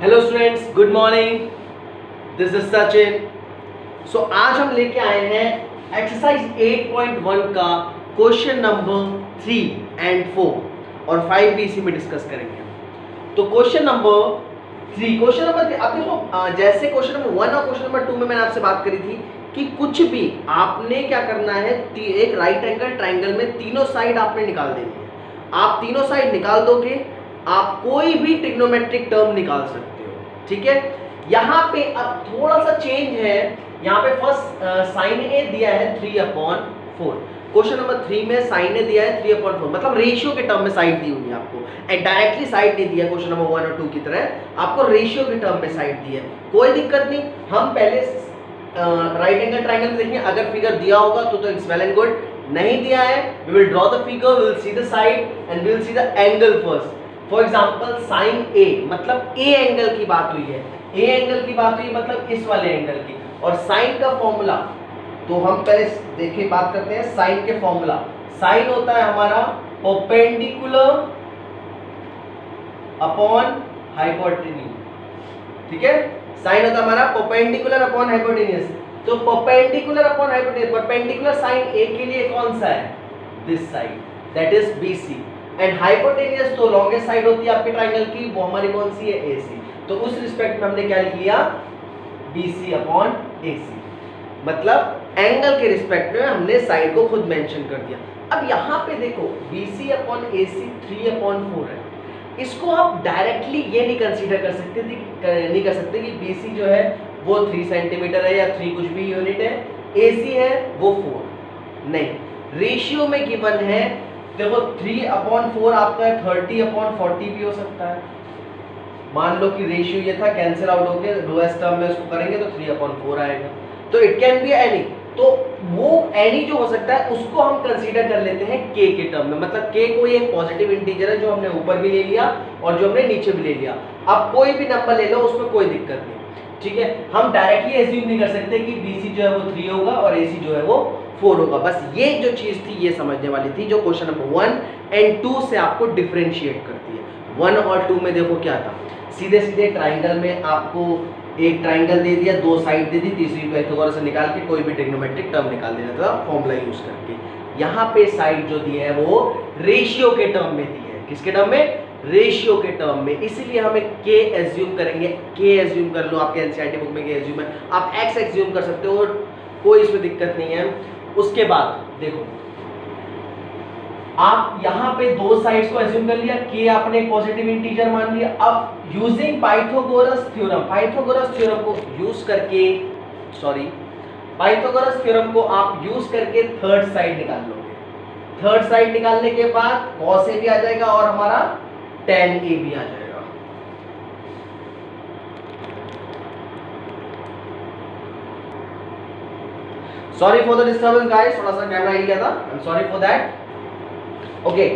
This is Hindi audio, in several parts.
Hello students, good morning. This is Sachin. So आज हम लेके आए हैं एक्सरसाइज 8.1 का क्वेश्चन नंबर 3 एंड 4 और 5 भी इसी में डिस्कस करेंगे। तो क्वेश्चन नंबर 3 अब देखो, जैसे क्वेश्चन नंबर 1 और क्वेश्चन नंबर 2 में मैंने आपसे बात करी थी कि कुछ भी आपने क्या करना है, एक राइट एंगल ट्राइंगल में तीनों साइड आपने निकाल देनी है। आप तीनों साइड निकाल दोगे, आप कोई भी ट्रिग्नोमेट्रिक टर्म निकाल सकते हो। ठीक है, यहाँ पे अब थोड़ा सा चेंज है। यहाँ पे फर्स्ट साइन ए दिया है 3/4। क्वेश्चन नंबर 3 में साइन ए दिया है 3/4, मतलब रेशियो के टर्म में साइड दी हुई है आपको, डायरेक्टली साइड नहीं दिया क्वेश्चन नंबर 1 और 2 की तरह, आपको रेशियो के टर्म में साइड दी है। कोई दिक्कत नहीं, हम पहले राइट एंगल ट्राइंगल में देखेंगे। अगर फिगर दिया होगा तो इट्स वेल एंड गुड, नहीं दिया है we will draw the figure, we will see the side and we will see the angle first. For example sine A, मतलब ए एंगल की बात हुई है, ए एंगल की बात हुई मतलब इस वाले एंगल की। और साइन का फॉर्मूला तो हम पहले देखिए बात करते हैं। साइन के फॉर्मूला, साइन होता है हमारा परपेंडिकुलर अपॉन हाइपोटेन्यूज। ठीक है, साइन होता है हमारा परपेंडिकुलर अपॉन हाइपोटेन्यूज। तो perpendicular upon hypotenuse, perpendicular sine A के लिए कौन सा है, this side, that is BC. And hypotenuse तो लॉन्गेस्ट साइड होती है आपके ट्राइंगल की, वो हमारी कौन सी है, एसी। तो उस रिस्पेक्ट में हमने क्या लिख लिया, बीसी अपॉन एसी, मतलब एंगल के रिस्पेक्ट में हमने साइड को खुद मेंशन कर दिया। अब यहाँ पे देखो बीसी अपॉन एसी 3/4 है। इसको आप डायरेक्टली ये नहीं कंसीडर कर सकते कि बीसी जो है वो 3 सेंटीमीटर है या 3 कुछ भी यूनिट है, एसी है वो 4 नहीं, रेशियो में गिवन है। देखो 3/4 आपका 30/40 भी हो सकता है। मान लो कि रेशियो ये था, कैंसिल आउट होके लोएस्ट टर्म में उसको करेंगे तो 3/4 आएगा। तो इट कैन बी एनी, तो वो एनी जो हो सकता है उसको हम कंसीडर कर लेते हैं के के टर्म में। मतलब के कोई एक पॉजिटिव इंटीजर है जो हमने ऊपर भी ले लिया और जो हमने नीचे भी ले लिया। अब कोई भी नंबर ले लो, उसमें कोई दिक्कत नहीं। ठीक है, हम डायरेक्टली एज्यूम नहीं कर सकते कि बीसी जो है वो 3 होगा और एसी जो है वो 4 होगा। बस ये जो चीज थी ये समझने वाली थी, जो क्वेश्चन नंबर 1 एंड 2 से आपको डिफरेंशिएट करती है। 1 और 2 में देखो क्या था, सीधे सीधे ट्राइंगल में आपको एक ट्राइंगल दे दिया, 2 साइड दे दी, तीसरी पाइथागोरस से निकाल के कोई भी ट्रिग्नोमेट्रिक टर्म निकाल देना था फॉर्मूला यूज करके। यहाँ पे साइड जो दी है वो रेशियो के टर्म में दी है। किसके टर्म में, रेशियो के टर्म में। इसीलिए हम एक के एज्यूम करेंगे। के एज्यूम कर लो, आपके एनसीईआरटी बुक में के एज्यूम है, आप एक्स एज्यूम कर सकते हो, कोई इसमें दिक्कत नहीं है। उसके बाद देखो आप यहाँ पे 2 साइड्स को एज्यूम कर लिया, के आपने पॉजिटिव इंटीजर मान लिया। अब using Pythagoras theorem, Pythagoras theorem को यूज करके, पाइथागोरस थ्योरम को आप यूज करके थर्ड साइड निकाल लोगे। थर्ड साइड निकालने के बाद cos a भी आ जाएगा और हमारा tan a भी आ जाएगा। Sorry for the disturbance guys, थोड़ा सा कैमरा हिल गया था, I am sorry for that. Okay,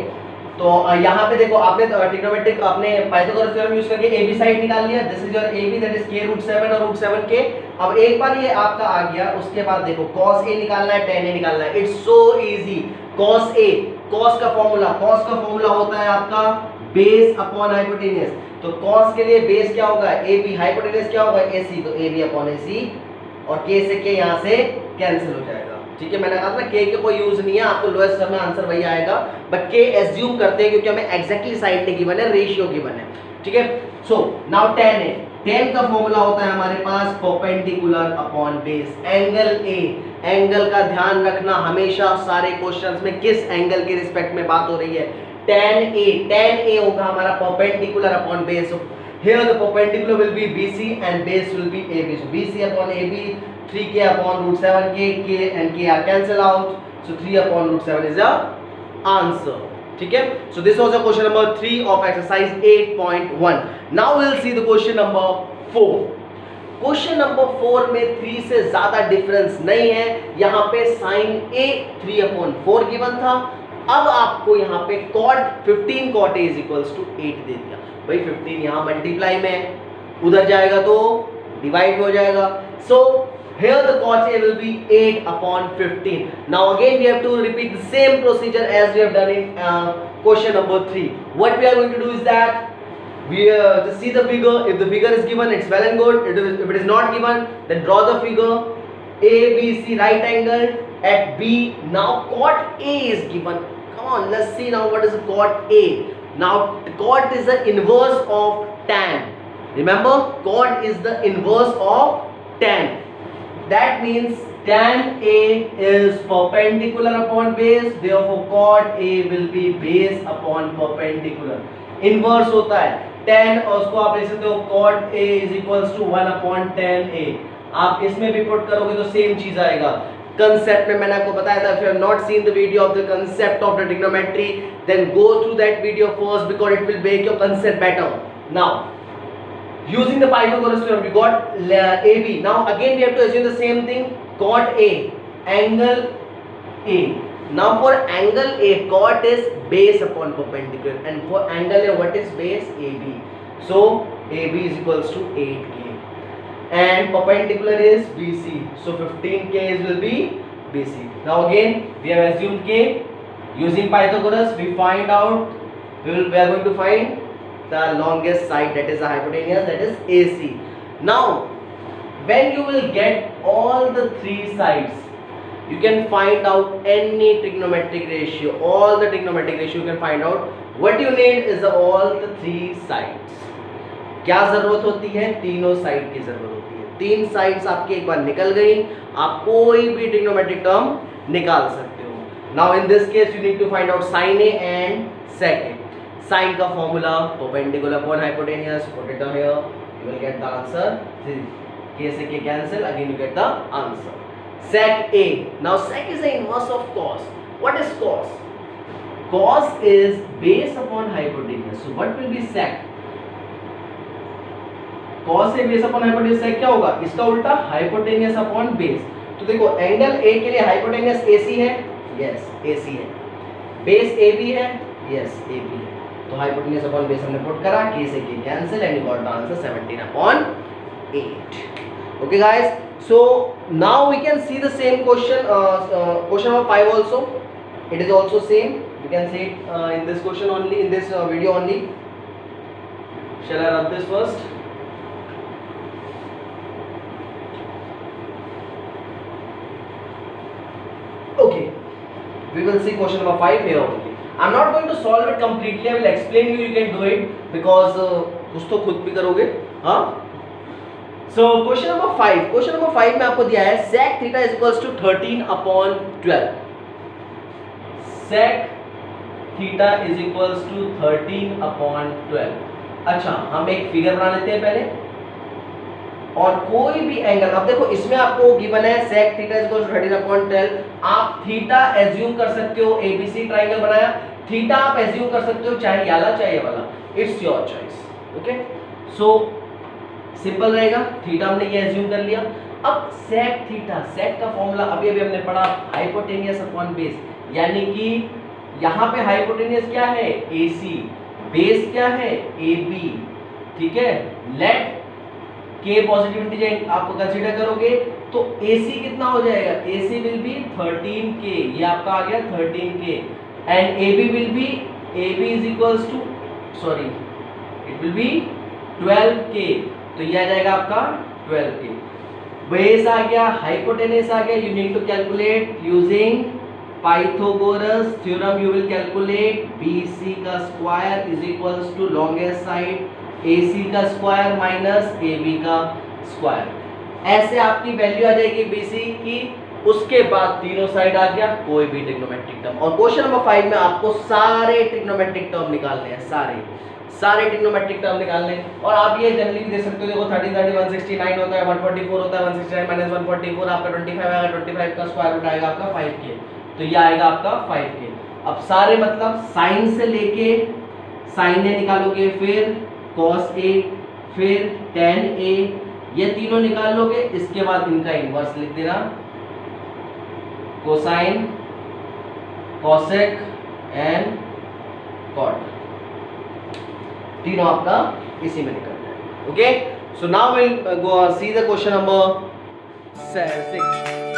तो यहाँ पे देखो आपने ट्रिग्नोमेट्रिक, आपने पाइथागोरस थ्योरम यूज करके ए बी साइड निकाल लिया। This is your A B, that is k √7 और √7 k। अब एक बार ये आपका आ गया, उसके बाद देखो cos a निकालना है, tan a निकालना है। It's so easy. cos a, cos का फॉर्मूला होता है आपका बेस अपॉन हाइपोटेन्यूज। तो cos के लिए बेस क्या होगा, ए बी, हाइपोटेन्यूज क्या होगा, ac, तो ए बी अपॉन ac, और k से k यहाँ से कैंसिल हो जाएगा। ठीक है, मैंने कहा था के कोई यूज नहीं है, आपको लोएस्ट टर्म में आंसर वही आएगा, बट के एज्यूम करते हैं क्योंकि हमें एग्जैक्टली साइड नहीं गिवन है, रेशियो गिवन है। ठीक है, so now tan a, tan का फॉर्मूला होता है हमारे पास perpendicular upon base. Angle A, angle का ध्यान रखना हमेशा, सारे क्वेश्चंस में किस एंगल के रिस्पेक्ट में बात हो रही है, tan a होगा हमारा perpendicular upon base. Here the perpendicular will be BC and base will be AB. So BC upon AB, 3k upon √7k, k and k are cancel out. So 3 upon √7 is the answer. ठीक है? So this was the question number 3 of exercise 8.1. Now we'll see the question number 4. Question number 4 में 3 से ज्यादा डिफरेंस नहीं है। यहाँ पे sin A 3/4 गिवन था। अब आपको यहाँ पे15 cot A is equals to 8 दे दिया। भाई 15 यहाँ मल्टीप्लाई में, उधर जाएगा तो डिवाइड हो जाएगा। सो here the cot A will be 8/15. Now again we have to repeat the same procedure as we have done in question number 3. What we are going to do is that we just see the figure. If the figure is given, it's well and good. If it is not given, then draw the figure. A, B, C, right angle at B. Now chord A is given. Come on, let's see now what is chord A. Now chord is the inverse of tan. Remember, chord is the inverse of tan. That means tan A is perpendicular upon base. Therefore chord A will be base upon perpendicular. Inverse होता है tan, और उसको आप लिख सकते हो chord A is equals to 1 upon tan A. आप इसमें भी पुट करोगे तो सेम चीज आएगा. कंसेप्ट में मैंने आपको बताया था, if you have not seen the video of the concept of the trigonometry, then go through that video first because it will make your concept better. Now, using the Pythagoras theorem, we got AB. Now again we have to assume the same thing. Chord A, angle A. Now for angle A, chord is base upon perpendicular, and for angle A, what is base? AB. So AB is equals to 8K. And perpendicular is BC, so 15K will be BC. Now again we have assumed K. Using Pythagoras, we find out, we are going to find the longest side, that is the hypotenuse, that is AC. Now when you will get all the three sides, you can find out any trigonometric ratio, all the trigonometric ratio you can find out. What you need is all the three sides. क्या जरूरत होती है? तीनों साइड की जरूरत होती है. तीन साइड्स आपकी एक बार निकल गई, आप कोई भी ट्रिग्नोमेट्रिक टर्म निकाल सकते हो. Now in this case you need to find out sine A and sec A. Sine का formula perpendicular upon hypotenuse, put it here, you will get the answer. k से k cancel, again you get the answer. Sec a. Now sec is the inverse of cos. What is cos? Cos is base upon hypotenuse. So what will be sec? cos से बेस अपॉन हाइपोटेन्यूस क्या होगा? इसका उल्टा हाइपोटेन्यूस अपॉन बेस. तो देखो एंगल ए के लिए हाइपोटेन्यूस AC है, यस AC है. बेस AB है, यस AB है. तो हाइपोटेन्यूस अपॉन बेस हमने पुट करा, k से k cancel, and you got the answer 17 upon 8. Okay guys, so now we can see the same question, question number 5 also. It is also same. We can see it in this question only, in this video only. Shall I rub this first? Okay, we will see question number 5 here only. I'm not going to solve it completely. I will explain you. You can do it because कुछ तो खुद भी करोगे, हाँ. So question number 5. Question number 5 में आपको दिया है sec theta is equals to 13 upon 12. Sec theta is equals to 13 upon 12. अच्छा, हम एक फिगर बना लेते हैं पहले. और कोई भी एंगल, अब देखो इसमें आपको गिवन है sec theta is equal to 13 upon 12. आप थीटा एज्यूम कर सकते हो, एबीसी ट्रायंगल बनाया, थीटा आप एज्यूम कर सकते हो चाहे ये वाला चाहे ये वाला, it's your choice. Okay, so simple रहेगा. थीटा हमने ये एज्यूम कर लिया. अब sec थीटा, sec का फॉर्मूला अभी अभी पढ़ा, हाइपोटेन्यूस अपॉन बेस, यानी कि यहाँ पे हाइपोटेन्यूस क्या है? AC, बेस क्या है? AB. ठीक है, लेट k पॉजिटिव इंटीजर आपको कंसीडर करोगे तो AC कितना हो जाएगा? AC विल बी 13k, ये आपका आ गया 13k, and AB will be, AB is equals to, sorry it will be 12k, तो ये आ जाएगा आपका 12k. बेस आ गया, हाइपोटेन्यूस आ गया. You need to calculate using Pythagoras theorem. You will calculate BC का square is equals to longest side AC का स्क्वायर माइनस AB का स्क्वायर. ऐसे आपकी वैल्यू आ जाएगी BC की. उसके बाद तीनों साइड आ गया, कोई भी ट्रिग्नोमेट्रिक टर्म. और क्वेश्चन नंबर 5 में आपको सारे ट्रिग्नोमेट्रिक टर्म निकालने हैं, सारे ट्रिग्नोमेट्रिक टर्म निकालने हैं. और आप ये जनरली भी दे सकते हो. देखो 30 30 169 होता है, 144 होता है, 169 माइनस 144 आपका 25 आएगा, 25 का स्क्वायर रूट आएगा आपका 5k, तो ये आएगा आपका 5k. अब सारे मतलब साइन से लेके साइन ए निकालोगे, फिर cos A, फिर tan A, ये तीनों निकाल लोगे. इसके बाद इनका इनवर्स लिख देना, कोसाइन, कॉसेक एंड कॉट, तीनों आपका इसी में निकल जाए. Okay, so now will go see the question number 6.